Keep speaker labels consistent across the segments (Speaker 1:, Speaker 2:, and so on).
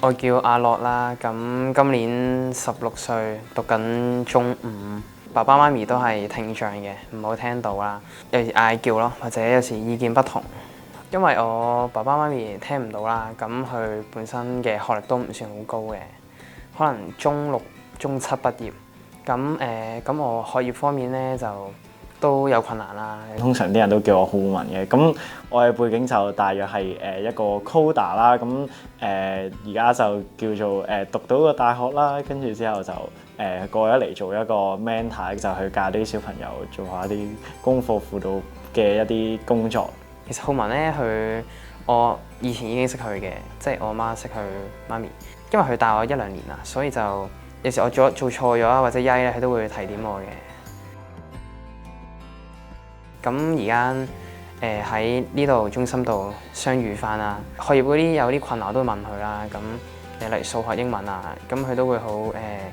Speaker 1: 我叫阿樂啦，咁今年16歲，讀緊中五。爸爸媽咪都係聽障嘅，唔好聽到啦，有時嗌叫咯，或者有時意見不同。因為我爸爸媽咪聽唔到啦，咁佢本身嘅學歷都唔算好高嘅，可能中六、中七畢業。咁我學業方面咧就都有困難啦。
Speaker 2: 通常啲人都叫我浩文嘅，咁我嘅背景就大約係一個 coder 啦，咁而家就叫做讀到個大學啦，跟住之後就過咗嚟做一個 mentor，就去教啲小朋友做下啲功課輔導嘅一啲工作。
Speaker 1: 其實浩文咧，我以前已經識佢嘅，即係我媽識佢媽咪，因為佢大我1-2年啦，所以就有時我做錯咗或者曳咧，佢都會提點我嘅。咁而家喺呢度中心度相遇翻啦，學業嗰啲有啲困難我都問佢啦。咁例如數學、英文啊，咁佢都會好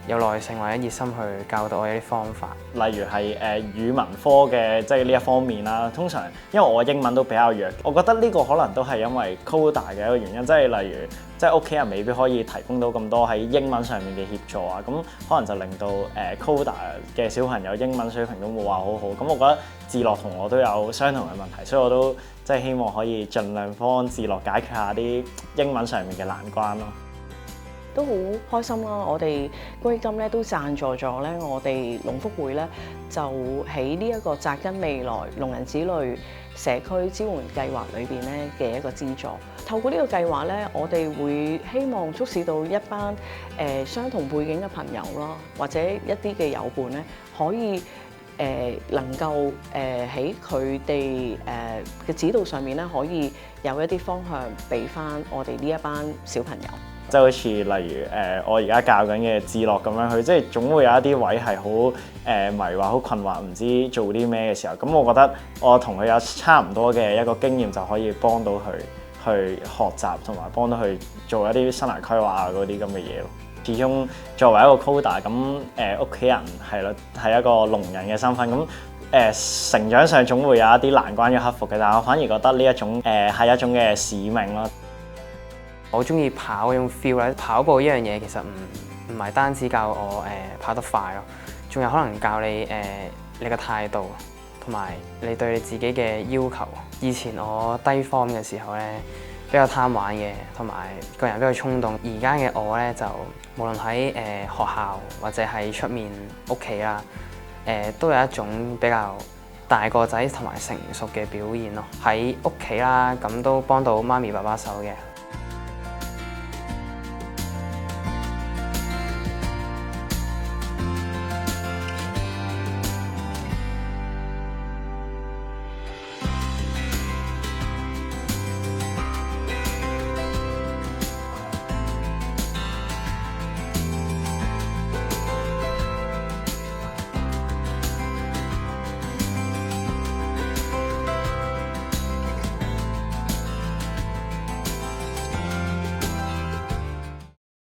Speaker 1: 有耐性或者熱心去教導我一啲方法。
Speaker 2: 例如係語文科嘅即係呢一方面啦。通常因為我英文都比較弱，我覺得呢個可能都係因為 coder 嘅一個原因，即係例如即係屋企人未必可以提供到咁多喺英文上面嘅協助啊，咁可能就令到coder 嘅小朋友英文水平都冇話好好。咁我覺得智樂同我都有相同嘅問題，所以我都即係希望可以盡量幫智樂解決下啲英文上面嘅難關咯。
Speaker 3: 都好開心啦！我哋公益金咧都贊助咗咧，我哋龍福會咧就喺呢一個扎根未來聾人子女社區支援計劃裏邊咧嘅一個資助。透過呢個計劃咧，我哋會希望促使到一班相同背景嘅朋友啦，或者一啲嘅友伴咧，可以能夠喺佢哋嘅指導上面咧，可以有一啲方向俾翻我哋呢一班小朋友。
Speaker 2: 即係好似例如我而家教緊嘅智樂咁樣，佢即係總會有一啲位係好迷惑、好困惑，唔知做啲咩嘅時候。咁我覺得我同佢有差唔多嘅一個經驗，就可以幫到佢去學習，同埋幫到佢做一啲生涯規劃啊嗰啲咁嘅嘢咯。始終作為一個 coder，咁屋企人係咯，係一個聾人嘅身份，咁成長上總會有一啲難關要克服嘅。但係我反而覺得呢一種係一種嘅使命咯。
Speaker 1: 我中意跑嗰種 feel 咧，跑步呢樣嘢其實唔係單止教我跑得快咯，仲有可能教你你嘅態度同埋你對你自己嘅要求。以前我低 form 嘅時候咧，比較貪玩嘅，同埋個人比較衝動。而家嘅我咧就無論喺學校或者喺出面屋企啦，都有一種比較大個仔同埋成熟嘅表現咯。喺屋企啦，咁都幫到媽咪爸爸手嘅。